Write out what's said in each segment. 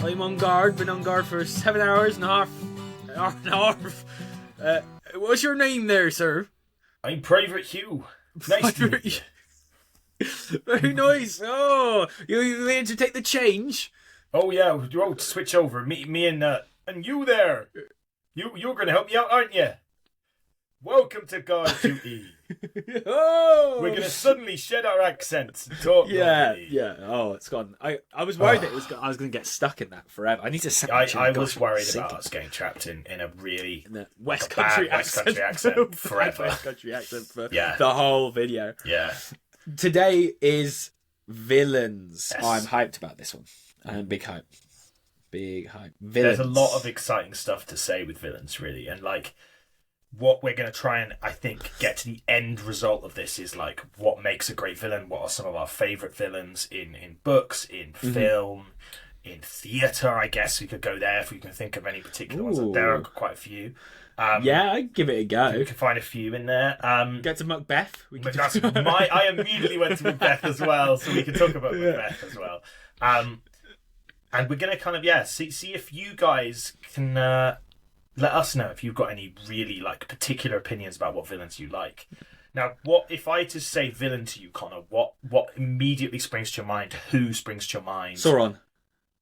I'm on guard. Been on guard for 7 hours and a half. Hour and a half. What's your name there, sir? I'm Private Hugh. Nice to meet you. Very nice. Oh, you ready to take the change? Oh yeah, we'll switch over. Me and you there. You're gonna help me out, aren't you? Welcome to Guard Duty. Oh, We're gonna suddenly shed our accents and talk. normally. yeah. Oh, it's gone. I was worried that I was going to get stuck in that forever. I need to. I was worried about us getting trapped in a really in the West bad Country West accent, Country accent forever. West Country accent for Yeah. the whole video. Yeah. Today is villains. Yes. I'm hyped about this one. Big hype. Big hype. There's Villains. a lot of exciting stuff to say with villains, really, and like what we're going to try and I think get to the end result of this is like what makes a great villain. What are some of our favorite villains in books, in film, in theatre? I guess we could go there if we can think of any particular ones. There are quite a few. Yeah, I'd give it a go. We can find a few in there. Get to Macbeth. We can That's I immediately went to Macbeth as well, so we can talk about Macbeth as well. And we're gonna kind of see if you guys can let us know if you've got any really like particular opinions about what villains you like. Now, what if I to say villain to you, Connor? What immediately springs to your mind? Who springs to your mind? Sauron.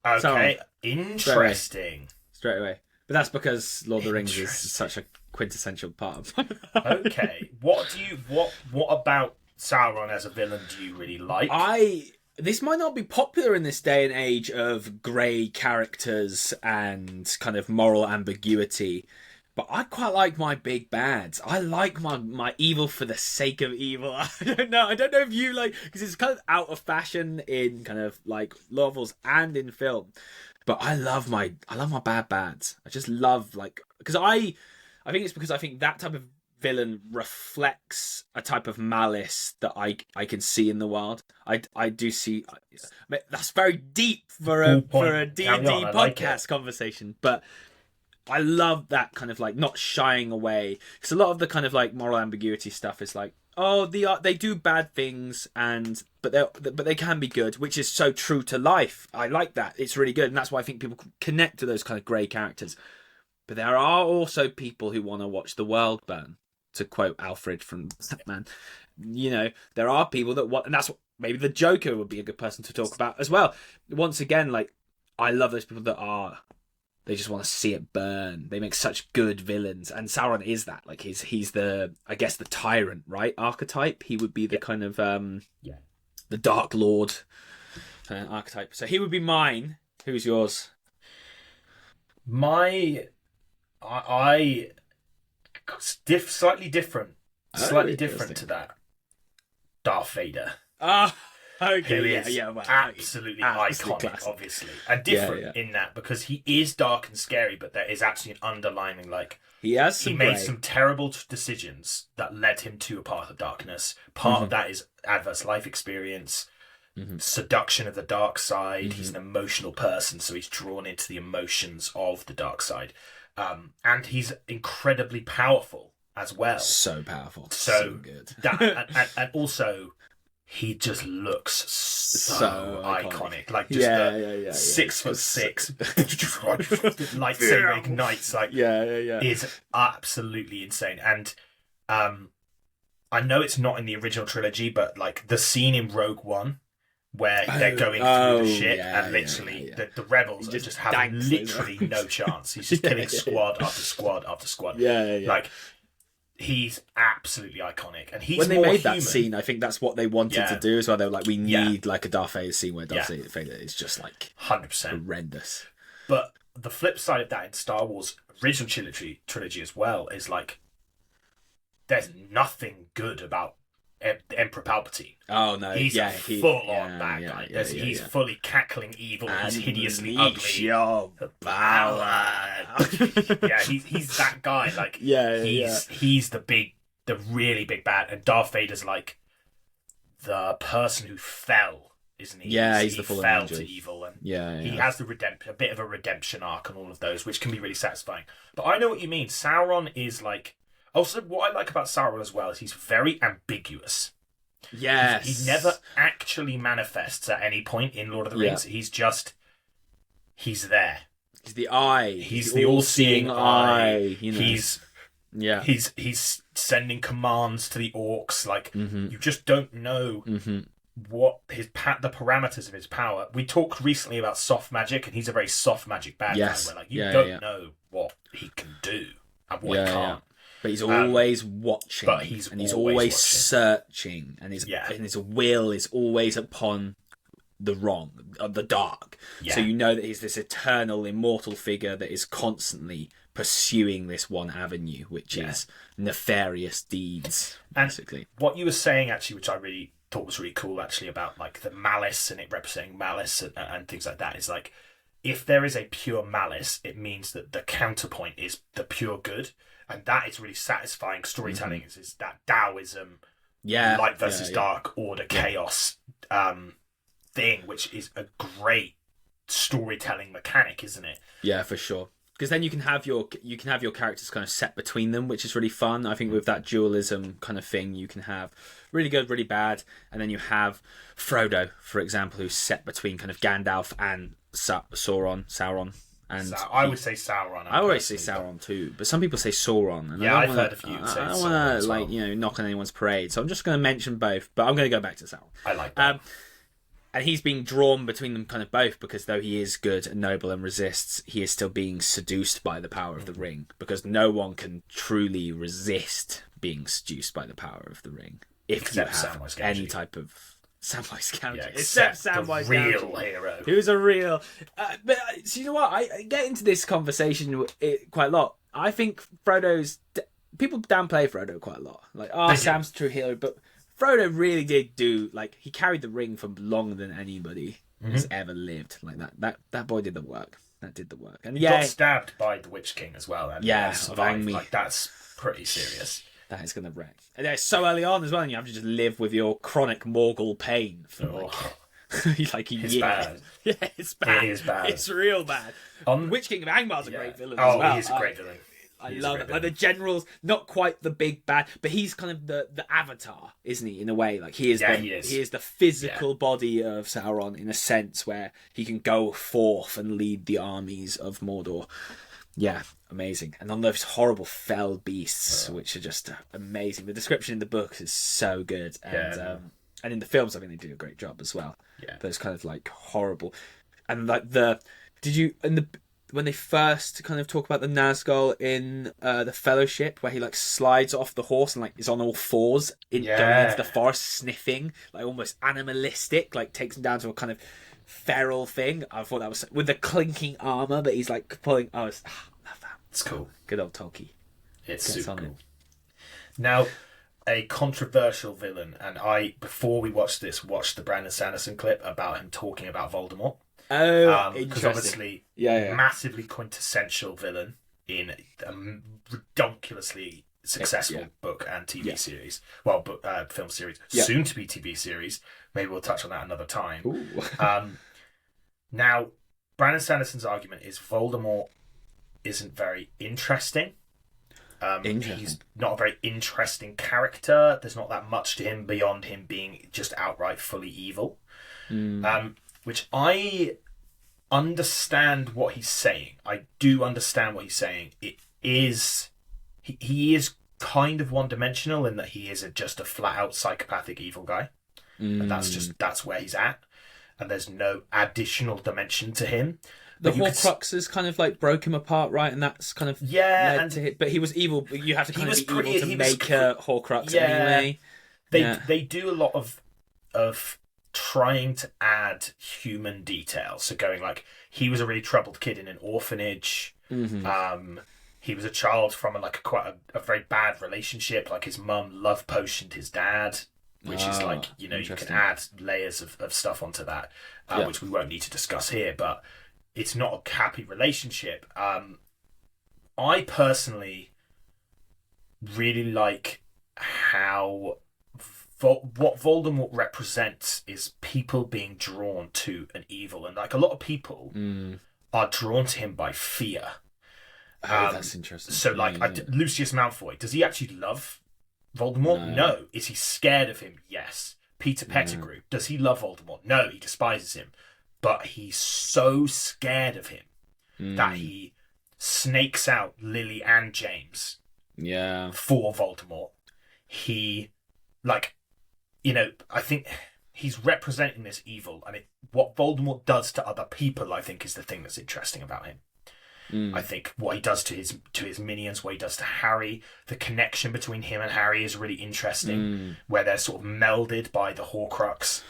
Okay, Sauron. interesting. Straight away. But that's because Lord of the Rings is such a quintessential part of Okay, what about Sauron as a villain do you really like? This might not be popular in this day and age of grey characters and kind of moral ambiguity, but I quite like my big bads. I like my evil for the sake of evil. I don't know if you like, because it's kind of out of fashion in kind of like novels and in film. But I love my bad bads. I just love because I think it's because I think that type of villain reflects a type of malice that I can see in the world. I do see. That's very deep for a D&D podcast conversation, but I love that kind of like not shying away, because a lot of the kind of like moral ambiguity stuff is like, oh, they do bad things but they can be good, which is so true to life. I like that. It's really good, and that's why I think people connect to those kind of grey characters. But there are also people who want to watch the world burn, to quote Alfred from Batman. You know, there are people that want, and that's what maybe the Joker would be a good person to talk about as well. Once again, like, I love those people that they just want to see it burn. They make such good villains, and Sauron is that. Like, he's the, I guess, the tyrant, right? Archetype. He would be the kind of the Dark Lord archetype. So he would be mine. Who's yours? Slightly different to that. Darth Vader. Okay, Who is absolutely iconic, classic. Obviously, and different in that because he is dark and scary, but there is actually an underlining he made some terrible decisions that led him to a path of darkness. Part of that is adverse life experience, seduction of the dark side. He's an emotional person, so he's drawn into the emotions of the dark side. And he's incredibly powerful as well. So powerful. So good. and also, he just looks so iconic. Like just 6'6", lightsaber ignites. Is absolutely insane. And I know it's not in the original trilogy, but like the scene in Rogue One, where they're going through the shit and literally the rebels just have literally no chance. He's just killing squad after squad after squad. Like, he's absolutely iconic, and he's when they more made human. That scene, I think that's what they wanted to do as well. They were like, we need like a Darth Vader scene where Darth Vader is just like 100% horrendous. But the flip side of that in Star Wars original trilogy as well is like, there's nothing good about Emperor Palpatine. Oh no, he's full on bad guy. He's fully cackling evil. He's hideously ugly. Your power. He's that guy. Like, he's the really big bad, and Darth Vader's like the person who fell, isn't he? He's the he fallen fell angel. to evil, and he has a bit of a redemption arc and all of those, which can be really satisfying. But I know what you mean. Sauron is like. Also, what I like about Sauron as well is he's very ambiguous. Yes. He never actually manifests at any point in Lord of the Rings. He's just he's there. He's the eye. He's the all-seeing eye. You know? He's sending commands to the orcs. Like, you just don't know what the parameters of his power. We talked recently about soft magic, and he's a very soft magic bad guy. Where like you don't know what he can do and what he can't. Yeah. But he's always watching. He's always searching, and his will is always upon the wrong, the dark. So you know that he's this eternal, immortal figure that is constantly pursuing this one avenue, which is nefarious deeds, basically. And what you were saying, actually, which I really thought was really cool, actually, about like the malice and it representing malice and things like that, is like, if there is a pure malice, it means that the counterpoint is the pure good, and that is really satisfying storytelling. Is that Taoism, light versus dark, order, chaos thing, which is a great storytelling mechanic, isn't it? Yeah, for sure. Because then you can have your characters kind of set between them, which is really fun. I think with that dualism kind of thing, you can have really good, really bad, and then you have Frodo, for example, who's set between kind of Gandalf and Sauron. And I would say Sauron. I always say Sauron too, but some people say Sauron. And I've heard a few. I don't want to knock on anyone's parade, so I'm just going to mention both. But I'm going to go back to Sauron. I like that. And he's being drawn between them kind of both, because though he is good and noble and resists, he is still being seduced by the power of the ring, because no one can truly resist being seduced by the power of the ring except you have Samwise any type of Samwise Gamgee. Except Samwise Gamgee, real hero. Who's a real... but so you know what? I get into this conversation quite a lot. I think Frodo's... People downplay Frodo quite a lot. Like, Sam's a true hero, but... Frodo really did do, like, he carried the ring for longer than anybody has ever lived. Like, that boy did the work. That did the work. And he got stabbed by the Witch King as well. And survived. Like, that's pretty serious. That is going to wreck. And it's so early on as well, and you have to just live with your chronic Morgul pain for, like a year. Bad. Yeah, it's bad. It is bad. It's real bad. Witch King of Angmar's a great villain as well. Oh, he's a great villain. I love it. Like the general's not quite the big bad, but he's kind of the avatar, isn't he? In a way, like he is the physical body of Sauron in a sense where he can go forth and lead the armies of Mordor. Yeah, amazing. And on those horrible fell beasts, which are just amazing. The description in the books is so good, and in the films, I think they do a great job as well. Yeah, those kind of like horrible, and like when they first kind of talk about the Nazgul in the Fellowship, where he like slides off the horse and like is on all fours going into the forest, sniffing, like almost animalistic, like takes him down to a kind of feral thing. I thought that was with the clinking armor that he's like pulling. I love that. It's cool. Good old Tolkien. It's super cool. Now, a controversial villain, and I, before we watched this, watched the Brandon Sanderson clip about him talking about Voldemort. Because obviously, massively quintessential villain in a ridiculously successful book and TV series. Well, film series, soon to be TV series. Maybe we'll touch on that another time. Now, Brandon Sanderson's argument is Voldemort isn't very interesting. He's not a very interesting character. There's not that much to him beyond him being just outright fully evil. Which I understand what he's saying. I do understand what he's saying. It is... He is kind of one-dimensional in that he is just a flat-out psychopathic evil guy. And that's where he's at. And there's no additional dimension to him. The Horcruxes kind of like broke him apart, right? And that's kind of led to him. But he was evil. You have to kind of be evil to make a Horcrux anyway. They do a lot of trying to add human details. So going like, he was a really troubled kid in an orphanage. He was a child from quite a very bad relationship. Like his mum love potioned his dad, which is like, you can add layers of stuff onto that, which we won't need to discuss here, but it's not a happy relationship. I personally really like how what Voldemort represents is people being drawn to an evil, and like a lot of people are drawn to him by fear. That's interesting. So Lucius Malfoy, does he actually love Voldemort? No. Is he scared of him? Yes. Peter Pettigrew, does he love Voldemort? No, he despises him. but he's so scared of him that he snakes out Lily and James for Voldemort. He, like, I think he's representing this evil, and what Voldemort does to other people, I think, is the thing that's interesting about him. I think what he does to his minions, what he does to Harry, the connection between him and Harry is really interesting, where they're sort of melded by the Horcrux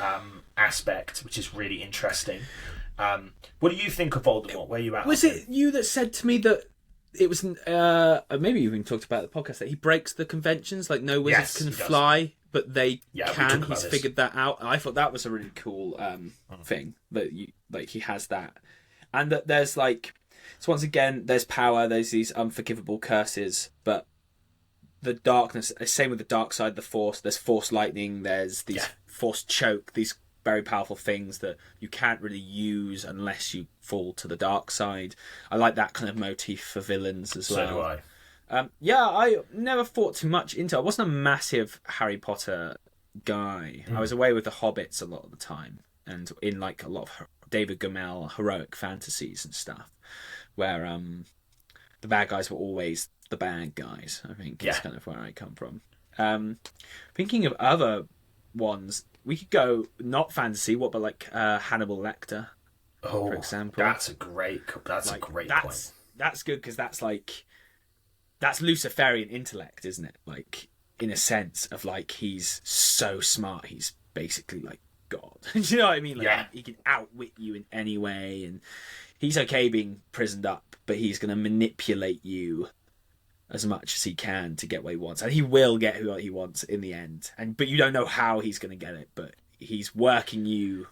aspect, which is really interesting. What do you think of Voldemort? Where are you at? Was it you that said to me that it was maybe you even talked about the podcast that he breaks the conventions, like no wizards can fly, but they can. He's figured that out. And I thought that was a really cool thing that he has that, and that there's like. So once again, there's power, there's these unforgivable curses, but the darkness, same with the dark side, the Force, there's Force lightning, there's these Force choke, these very powerful things that you can't really use unless you fall to the dark side. I like that kind of motif for villains as well. So do I. I never thought too much into it. I wasn't a massive Harry Potter guy. I was away with the Hobbits a lot of the time, and in like a lot of David Gemmell heroic fantasies and stuff, where the bad guys were always the bad guys, I think is kind of where I come from. Thinking of other ones, we could go not fantasy, what, but like Hannibal Lecter, for example. That's a great point. That's good, because that's Luciferian intellect, isn't it? Like, in a sense of like, he's so smart, he's basically like God. Do you know what I mean? Like, he can outwit you in any way, and he's okay being prisoned up, but he's going to manipulate you as much as he can to get what he wants, and he will get what he wants in the end. But you don't know how he's going to get it, but he's working you.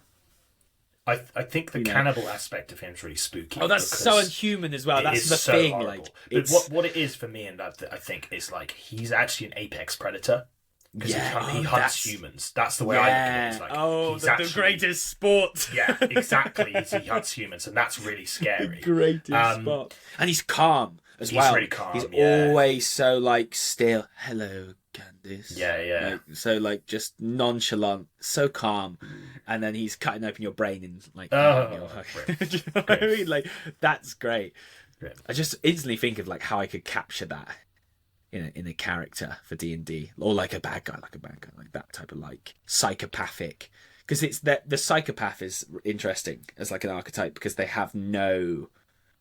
I think the cannibal aspect of him is really spooky. Oh, that's so inhuman as well. That's the thing. Horrible. Like, it's... what it is for me, and I think is like he's actually an apex predator. Because he hunts humans. That's the way I look at it. It's like, the greatest sport. Yeah, exactly. He hunts humans, and that's really scary. Greatest sport. And he's calm as well. He's really calm. He's always so like still. Hello, Candice. Yeah. Like, so like just nonchalant, so calm, and then he's cutting open your brain and like. Do you know what I mean? Like, that's great. I just instantly think of like how I could capture that. In a character for D&D, or like a bad guy, like that type of like psychopathic, because it's that the psychopath is interesting as like an archetype because they have no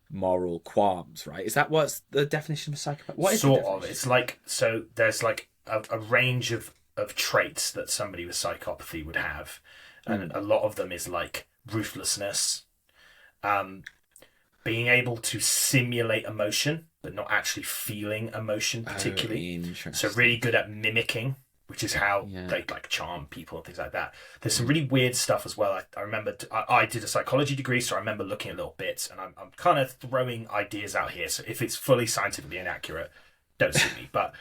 moral qualms, right? Is that what's the definition of a psychopath? What is sort of? It's like, so there's like a range of traits that somebody with psychopathy would have, and a lot of them is like ruthlessness, being able to simulate emotion but not actually feeling emotion particularly. So really good at mimicking, which is how they like charm people and things like that. There's some really weird stuff as well. I remember I did a psychology degree, so I remember looking at little bits, and I'm kind of throwing ideas out here. So if it's fully scientifically inaccurate, don't sue me. But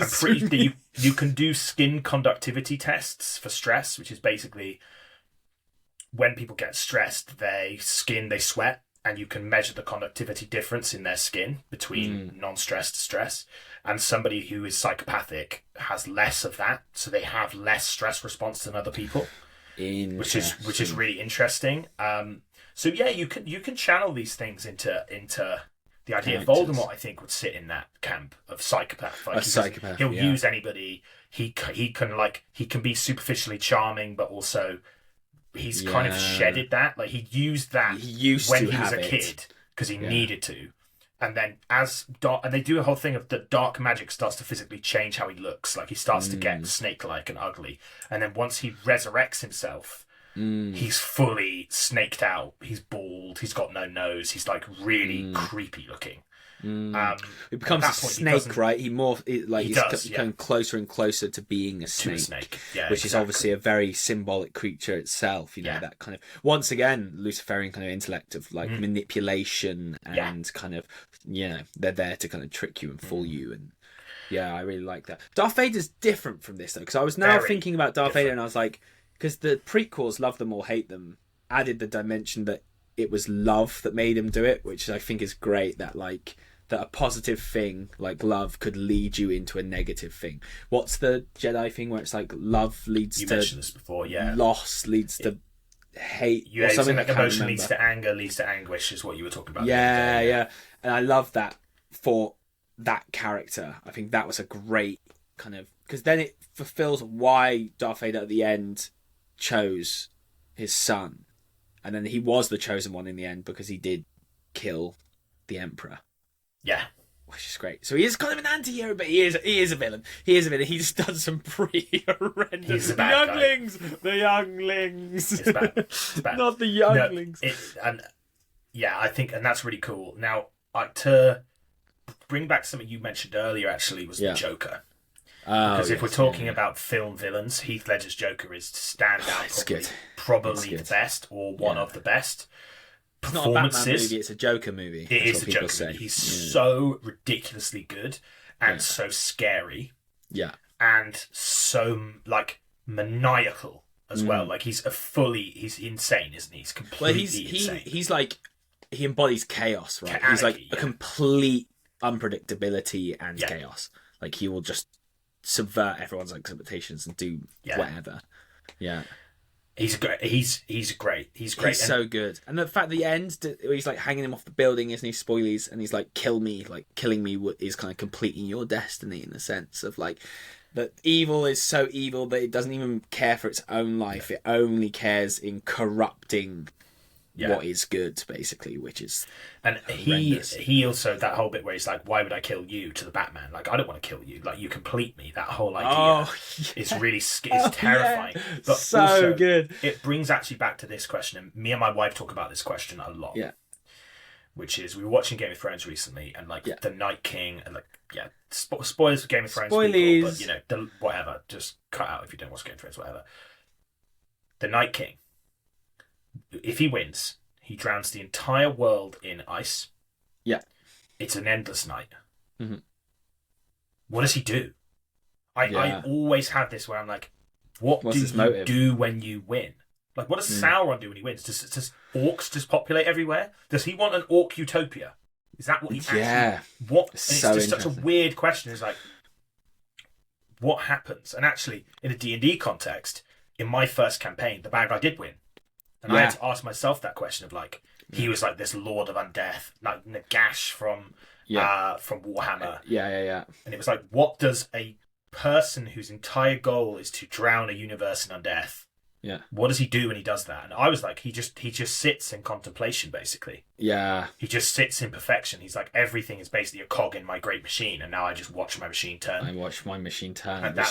I'm pretty you can do skin conductivity tests for stress, which is basically when people get stressed, they sweat. And you can measure the conductivity difference in their skin between non-stress to stress. And somebody who is psychopathic has less of that, so they have less stress response than other people, which is really interesting. So yeah, you can channel these things into the idea. Of Voldemort, I think, would sit in that camp of psychopath. Like, he'll use anybody. He can be superficially charming, but also. He's kind of shedded that. Like, he used that when he was a kid because he needed to. And then and they do a whole thing of the dark magic starts to physically change how he looks. Like, he starts to get snake-like and ugly. And then once he resurrects himself, he's fully snaked out. He's bald. He's got no nose. He's like really creepy looking. It becomes a snake, right? He's coming closer and closer to being a snake, which is obviously a very symbolic creature itself. That kind of, once again, Luciferian kind of intellect of like manipulation and kind of, they're there to kind of trick you and fool you. And I really like that. Darth Vader's different from this though, because I was now thinking about Darth Vader, and I was like, because the prequels, Love Them or Hate Them, added the dimension that it was love that made him do it, which I think is great. That a positive thing like love could lead you into a negative thing. What's the Jedi thing where it's like love leads to... You mentioned this before, loss leads to hate Yeah, or something like I can't emotion remember. leads to anger, leads to anguish, is what you were talking about. Yeah. And I love that for that character. I think that was a great kind of, because then it fulfills why Darth Vader at the end chose his son, and then he was the chosen one in the end because he did kill the Emperor. Yeah. Which is great. So he is kind of an anti-hero, but he is a villain. He is a villain. He's done some pretty horrendous. He's a bad younglings, guy. The younglings. It's bad. It's bad. Not the younglings. No, I think, and that's really cool. Now, to bring back something you mentioned earlier, actually, was the Joker. Because if we're talking about film villains, Heath Ledger's Joker is standout. Probably the best, or one of the best. It's not a Batman movie, it's a Joker movie. It is a Joker movie. He's so ridiculously good and so scary. Yeah. And so, like, maniacal as well. Like, he's insane, isn't he? He's completely insane. He's like, he embodies chaos, right? He's like a complete unpredictability and chaos. Like, he will just subvert everyone's expectations and do whatever. Yeah. He's great. He's great. He's so good. And the fact that the end, he's like hanging him off the building, isn't he? Spoilies, and he's like, "Kill me!" Like killing me is kind of completing your destiny in the sense of like that evil is so evil that it doesn't even care for its own life. It only cares in corrupting what is good, basically, which is horrendous. he also, that whole bit where he's like, "Why would I kill you?" to the Batman, like, I don't want to kill you, like, you complete me. That whole idea is really terrifying, but so also, good. It brings actually back to this question, and me and my wife talk about this question a lot. Which is, we were watching Game of Thrones recently, and like the Night King, and like spoilers for Game of Thrones people, but whatever, just cut out if you don't watch Game of Thrones, whatever. The Night King, if he wins, he drowns the entire world in ice. Yeah. It's an endless night. Mm-hmm. What does he do? I always have this where I'm like, what's do his you motive? Do when you win? Like, what does Sauron do when he wins? Does orcs just populate everywhere? Does he want an orc utopia? Is that what he actually... What? It's just such a weird question. It's like, what happens? And actually, in a D&D context, in my first campaign, the bad guy did win. And I had to ask myself that question of like, he was like this Lord of Undeath, like Nagash from Warhammer. Yeah. And it was like, what does a person whose entire goal is to drown a universe in undeath, what does he do when he does that? And I was like, he just sits in contemplation, basically. Yeah. He just sits in perfection. He's like, everything is basically a cog in my great machine, and now I just watch my machine turn. And which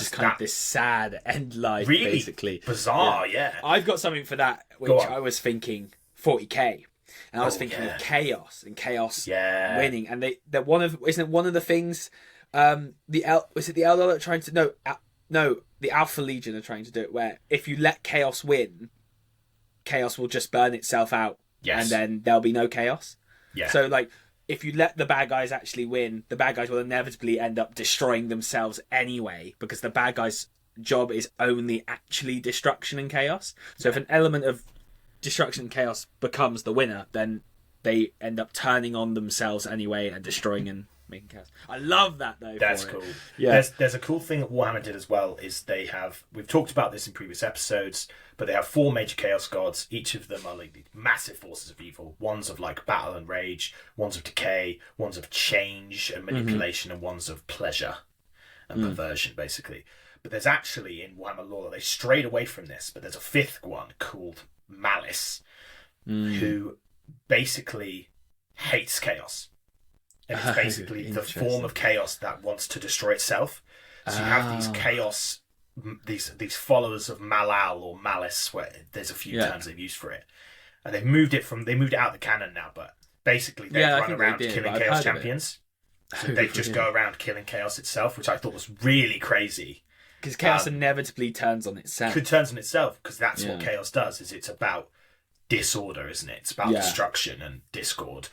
is kind of this sad end life, really basically. Bizarre, yeah. I've got something for that, which I was thinking 40k. And I was thinking of chaos and chaos winning. And isn't it one of the things was it the Eldar that are trying to the Alpha Legion are trying to do it, where if you let chaos win, chaos will just burn itself out, and then there'll be no chaos. Yeah. So like, if you let the bad guys actually win, the bad guys will inevitably end up destroying themselves anyway, because the bad guys' job is only actually destruction and chaos. So if an element of destruction and chaos becomes the winner, then they end up turning on themselves anyway and destroying and making chaos. I love that though. That's cool. Yeah. There's a cool thing that Warhammer did as well, is we've talked about this in previous episodes, but they have 4 major chaos gods. Each of them are like these massive forces of evil. One's of like battle and rage, one's of decay, one's of change and manipulation, and one's of pleasure and perversion, basically. But there's actually, in Warhammer lore, they strayed away from this, but there's a 5th one called Malice, who basically hates chaos. And it's basically the form of chaos that wants to destroy itself. So you have these chaos, these followers of Malal or Malice, where there's a few terms they've used for it. And they moved it out of the canon now, but basically they run around killing chaos champions. So they just go around killing chaos itself, which I thought was really crazy. Because chaos inevitably turns on itself. It turns on itself, because that's what chaos does, is it's about disorder, isn't it? It's about destruction and discord.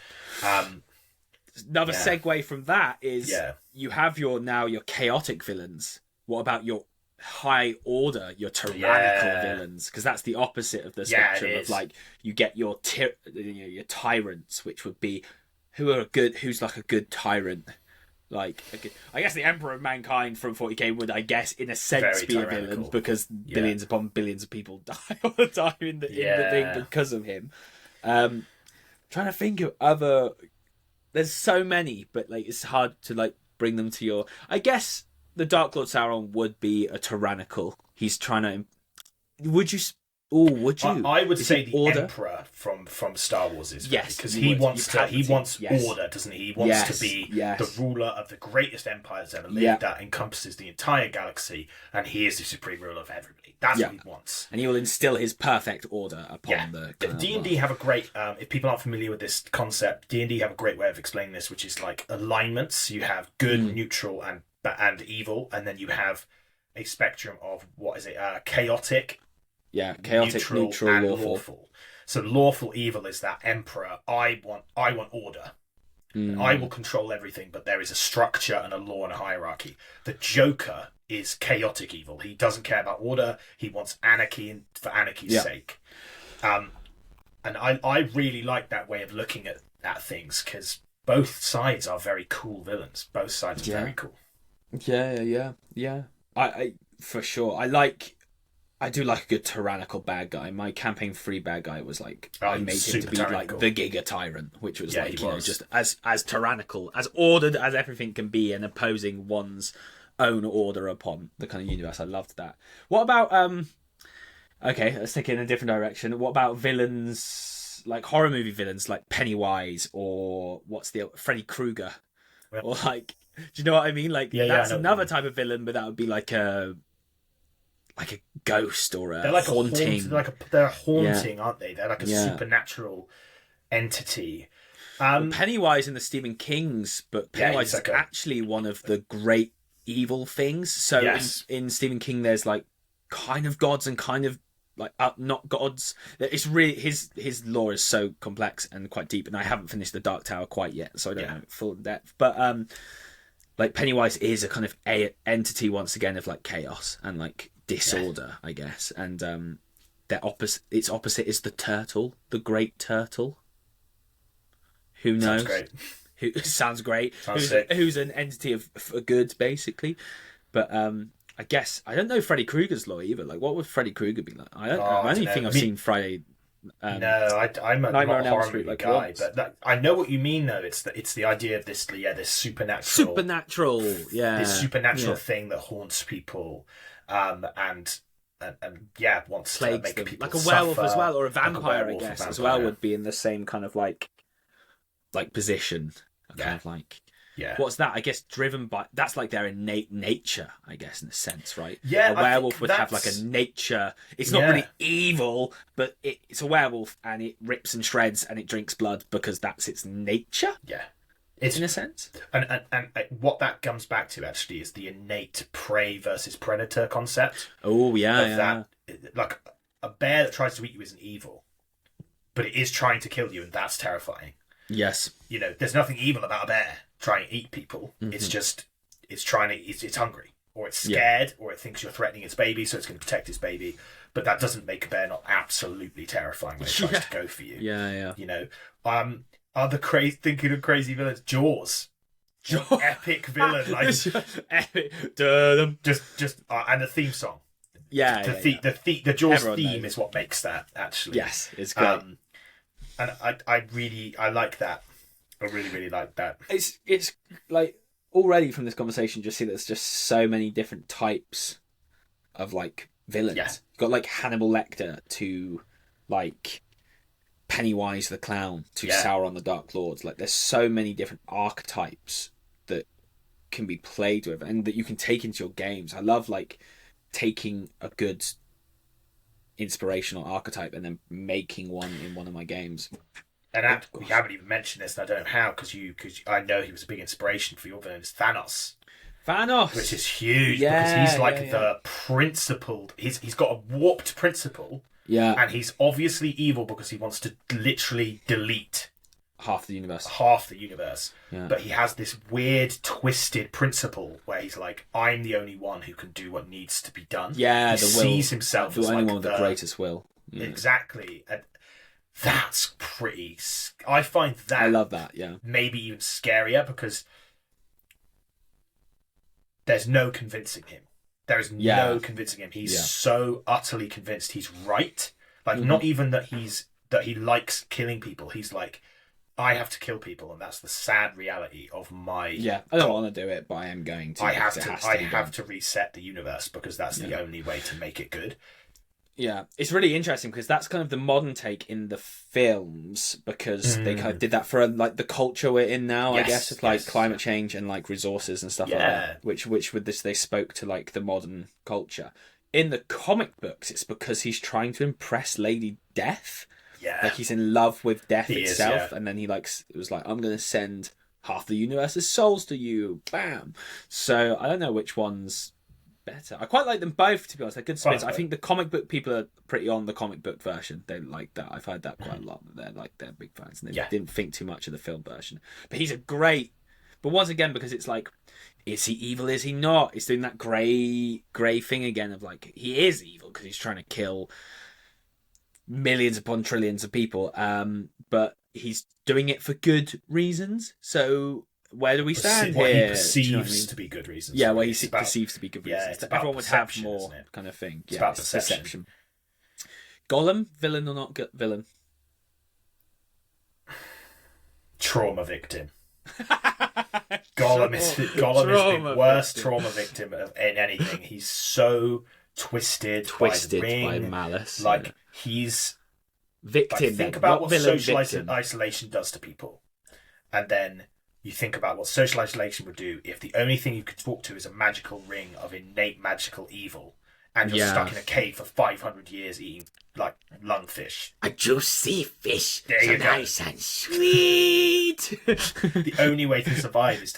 Another segue from that is you have your chaotic villains. What about your high order, your tyrannical villains? Because that's the opposite of the spectrum of like, you get your tyrants, which would be who's like a good tyrant. Like, I guess the Emperor of Mankind from 40k would, I guess, in a sense, Very be a tyrannical. villain because billions upon billions of people die all the time in the thing because of him. Trying to think of other. There's so many, but like it's hard to like bring them to your. I guess the Dark Lord Sauron would be a tyrannical. He's trying to. Would you? Oh, would you? I would say the order? Emperor from Star Wars is because he wants yes. order, doesn't he? He wants to be the ruler of the greatest empire that's ever lived that encompasses the entire galaxy, and he is the supreme ruler of everybody. That's what he wants, and he will instill his perfect order upon the. D&D have a great. If people aren't familiar with this concept, D&D have a great way of explaining this, which is like alignments. You have good, neutral, and evil, and then you have a spectrum of what is it? Chaotic. Yeah, chaotic, neutral, and lawful. So lawful evil is that emperor. I want order. I will control everything, but there is a structure and a law and a hierarchy. The Joker is chaotic evil. He doesn't care about order. He wants anarchy for anarchy's sake. And I really like that way of looking at things because both sides are very cool villains. Both sides are very cool. Yeah. I for sure. I do like a good tyrannical bad guy. My campaign 3 bad guy was like I made him to be tyrannical. like the Giga Tyrant, which was like just as tyrannical, as ordered as everything can be, and opposing one's own order upon the kind of universe. I loved that. What about okay, let's take it in a different direction. What about villains, like horror movie villains, like Pennywise or what's the Freddy Krueger, or like, do you know what I mean? Like that's another type of villain, but that would be like a ghost or a haunting. They're haunting, aren't they? They're like a supernatural entity. Pennywise in the Stephen King's book, Pennywise is actually one of the great evil things. So in Stephen King, there's like kind of gods and kind of like not gods. It's really his lore is so complex and quite deep, and I haven't finished The Dark Tower quite yet, so I don't know it full depth. But like Pennywise is a kind of entity once again of like chaos and like disorder, I guess, and its opposite is the turtle, the great turtle. Who knows? Sounds great. Who's an entity for good, basically. But I guess I don't know Freddy Krueger's lore either. Like, what would Freddy Krueger be like? I don't know. I only think I've seen Friday. I'm not a horror movie guy, but I know what you mean. Though it's the idea of this supernatural thing that haunts people, and wants to make people like a werewolf as well, or a vampire, I guess, as well would be in the same kind of like position, kind of like. Yeah. What's that? I guess driven by that's like their innate nature, I guess, in a sense, right? Yeah. A werewolf would have like a nature. It's not really evil, but it's a werewolf and it rips and shreds and it drinks blood because that's its nature. Yeah. It's in a sense. And what that comes back to actually is the innate prey versus predator concept. Oh yeah. That, like a bear that tries to eat you isn't evil, but it is trying to kill you, and that's terrifying. Yes. You know, there's nothing evil about a bear trying to eat people. Mm-hmm. It's just it's hungry, or it's scared, or it thinks you're threatening its baby, so it's going to protect its baby. But that doesn't make a bear not absolutely terrifying when it tries to go for you. Yeah. You know, thinking of crazy villains, Jaws. Epic villain, like epic. Just and the theme song. The Jaws theme is what makes that actually. Yes, it's great. And I like that. I really, really like that. It's like already from this conversation, just see there's just so many different types of like villains. Yeah. You've got like Hannibal Lecter to like Pennywise the Clown to Sauron the Dark Lord. Like there's so many different archetypes that can be played with and that you can take into your games. I love like taking a good inspirational archetype and then making one in one of my games. And we haven't even mentioned this, and I don't know how, because I know he was a big inspiration for your villain. It's Thanos, which is huge because he's like the principled. He's got a warped principle, and he's obviously evil because he wants to literally delete half the universe. But he has this weird, twisted principle where he's like, I'm the only one who can do what needs to be done. Yeah, he sees himself as only like one with the greatest will. Yeah. Exactly. And that's pretty. I find that. I love that. Yeah. Maybe even scarier because there's no convincing him. There is no convincing him. He's so utterly convinced he's right. Like, not even that he likes killing people. He's like, I have to kill people, and that's the sad reality of my... Yeah, I don't want to do it, but I am going to. I have to reset the universe, because that's the only way to make it good. Yeah, it's really interesting, because that's kind of the modern take in the films, because they kind of did that for like the culture we're in now, I guess, with like climate change and like resources and stuff like that, which with this they spoke to like the modern culture. In the comic books, it's because he's trying to impress Lady Death. Yeah. Like, he's in love with death itself, and then it was like, I'm going to send half the universe's souls to you. Bam! So, I don't know which one's better. I quite like them both, to be honest. They're good spins. I think the comic book people are pretty on the comic book version. They like that. I've heard that quite a lot. They're big fans, and they didn't think too much of the film version. But he's a great... But once again, because it's like, is he evil? Is he not? It's doing that grey thing again of like, he is evil because he's trying to kill millions upon trillions of people, but he's doing it for good reasons. So where do we stand what here? He perceives to be good reasons. Yeah, what he perceives to be good reasons. It's Everyone would have more kind of thing. It's about perception. Gollum, villain or not villain? Trauma victim. Gollum is the worst trauma victim in anything. He's so twisted by the ring, by malice. Like, he's victim. Like, think about what social isolation does to people, and then you think about what social isolation would do if the only thing you could talk to is a magical ring of innate magical evil, and you're stuck in a cave for 500 years eating like lungfish. A juicy fish, there you go. Nice and sweet. The only way to survive is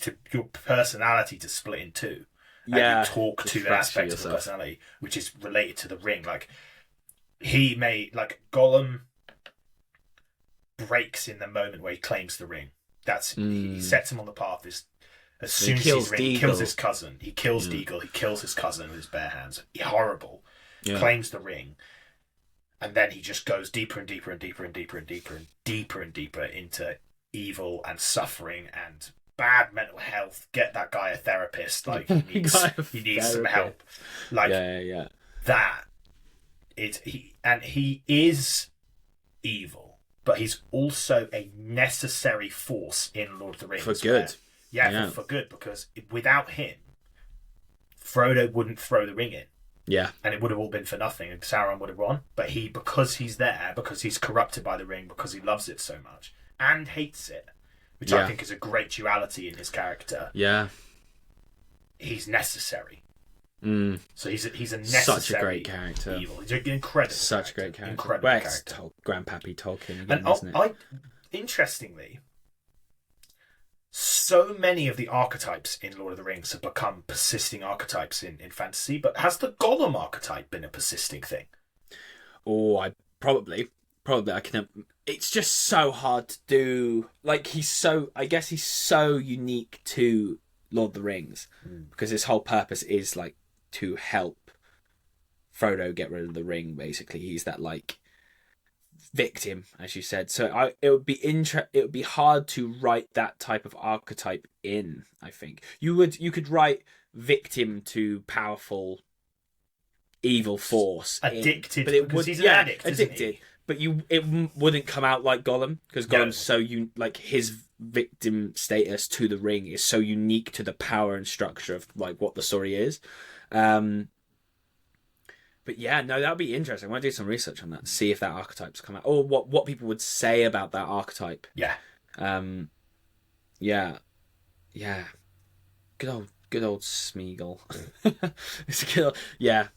to your personality to split in two. And you talk to the aspect of the personality which is related to the ring. Like, Gollum breaks in the moment where he claims the ring. He sets him on the path. As soon as he kills his cousin, he kills Deagle, he kills his cousin with his bare hands. Horrible. Claims the ring. And then he just goes deeper and deeper and deeper and deeper and deeper and deeper and deeper into evil and suffering and bad mental health. Get that guy a therapist. Like, he needs some help. Like, that he is evil, but he's also a necessary force in Lord of the Rings for good. For good, because without him, Frodo wouldn't throw the ring in. Yeah. And it would have all been for nothing, and Sauron would have won. But because he's there, because he's corrupted by the ring, because he loves it so much and hates it, which I think is a great duality in his character. Yeah. He's necessary. So he's a necessary, such a great character. Evil. He's an incredible. Such a great character. Incredible character. Grandpappy Tolkien again, and isn't it? Interestingly, so many of the archetypes in Lord of the Rings have become persisting archetypes in fantasy, but has the Gollum archetype been a persisting thing? Oh, I probably I can. It's just so hard to do. Like, I guess he's so unique to Lord of the Rings because his whole purpose is like to help Frodo get rid of the ring. Basically, he's that like victim, as you said. So it would be hard to write that type of archetype in. I think you could write victim to powerful evil force addicted, but it would he's an addict, addicted. But it wouldn't come out like Gollum, because Gollum's like his victim status to the ring is so unique to the power and structure of like what the story is. But yeah, no, that would be interesting. I want to do some research on that, see if that archetype's come out, or what people would say about that archetype. Yeah. Yeah. Good old Smeagol. It's good. Yeah.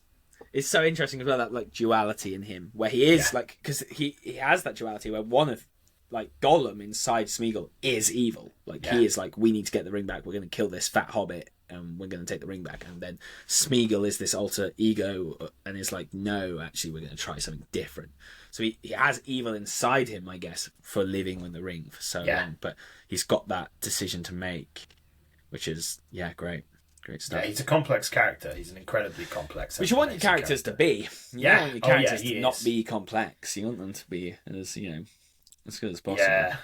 It's so interesting as well, that like duality in him, where he is like, because he has that duality where one of like Gollum inside Smeagol is evil. Like he is like, we need to get the ring back. We're going to kill this fat hobbit, and we're going to take the ring back. And then Smeagol is this alter ego, and is like, no, actually, we're going to try something different. So he has evil inside him, I guess, for living with the ring for so long. But he's got that decision to make, which is great. Great stuff. Yeah, he's a complex character. He's an incredibly complex. Which you want your characters to be. You don't want your characters to not be complex. You want them to be as good as possible. Yeah.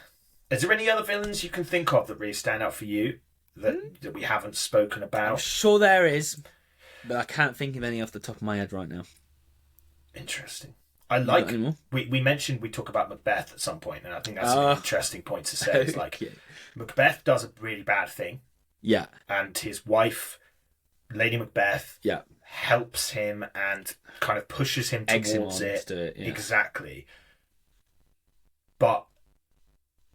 Is there any other villains you can think of that really stand out for you? that we haven't spoken I'm about? sure there is, but I can't think of any off the top of my head right now. Interesting. I like. We mentioned we talk about Macbeth at some point, and I think that's an interesting point to say. It's like Macbeth does a really bad thing. Yeah. And his wife, Lady Macbeth, yeah, helps him and kind of pushes him towards it. Yeah. Exactly. But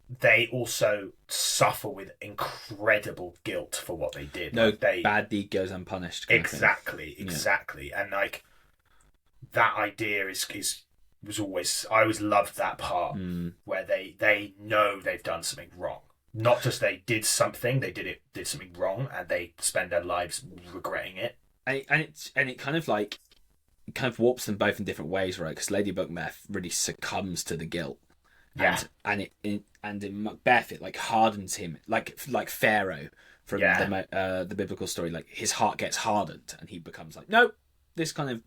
they also suffer with incredible guilt for what they did. No bad deed goes unpunished. Exactly. Yeah. And like that idea was always, I always loved that part where they know they've done something wrong. Not just they did something, they did something wrong, and they spend their lives regretting it. And it kind of warps them both in different ways, right? Because Lady Macbeth really succumbs to the guilt. Yeah. And in Macbeth it like hardens him, like Pharaoh from the biblical story. Like his heart gets hardened, and he becomes like, nope, this kind of,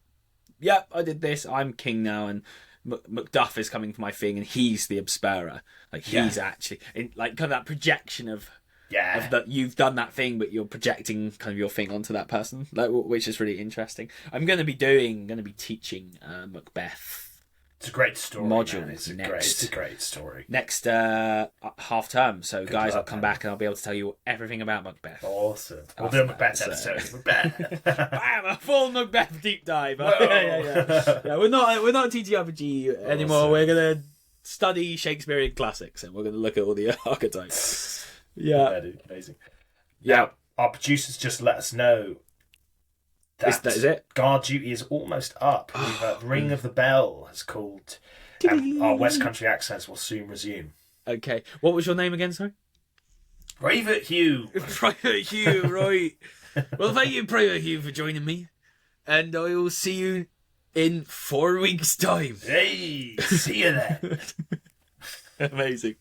I did this, I'm king now, and Macduff is coming for my thing, and he's the obscurer. Like he's actually in, like kind of that projection of that you've done that thing, but you're projecting kind of your thing onto that person, like, which is really interesting. I'm going to be teaching Macbeth. It's a great story. Module it's a great story. Next half term. So Good guys, luck, I'll come back and I'll be able to tell you everything about Macbeth. Awesome. We'll do a Macbeth episode. Macbeth. Bam! A full Macbeth deep dive. Yeah, we're not TTRPG anymore. Awesome. We're gonna study Shakespearean classics, and we're gonna look at all the archetypes. Yeah, amazing. Yeah, now, our producers just let us know that is it? Guard duty is almost up. Ring of the Bell has called, and our West Country accents will soon resume. Okay, what was your name again? Sorry. Private Hugh. Private Hugh, right. Well, thank you, Private Hugh, for joining me. And I will see you in 4 weeks' time. Hey, see you then. Amazing.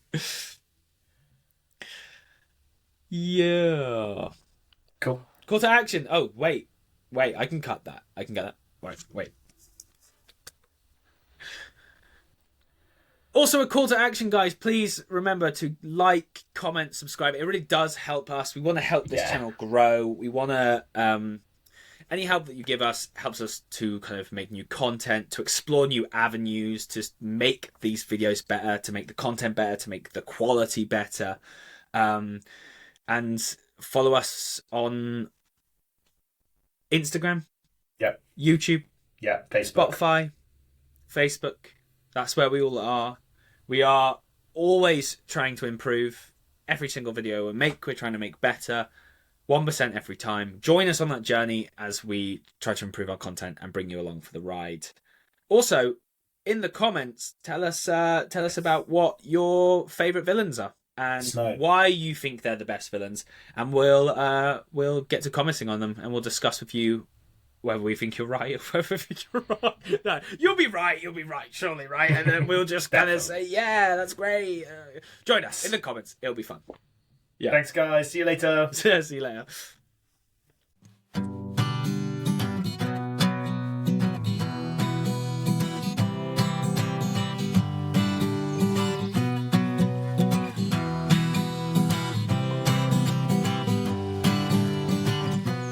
Yeah. Cool. Call to action. Oh, wait, I can cut that. Right, wait. Also, a call to action, guys. Please remember to like, comment, subscribe. It really does help us. We want to help this channel grow. We want to... any help that you give us helps us to kind of make new content, to explore new avenues, to make these videos better, to make the content better, to make the quality better. And follow us on Instagram. Yep. YouTube. Yeah. Facebook. Spotify. Facebook. That's where we all are. We are always trying to improve. Every single video we're trying to make better. 1% every time. Join us on that journey as we try to improve our content and bring you along for the ride. Also, in the comments, tell us about what your favourite villains are and why you think they're the best villains, and we'll get to commenting on them, and we'll discuss with you whether we think you're right or whether we think you're wrong. No, you'll be right, surely, right? And then we'll just kind of say, yeah, that's great. Join us in the comments. It'll be fun. Yeah. Thanks, guys. See you later. See you later.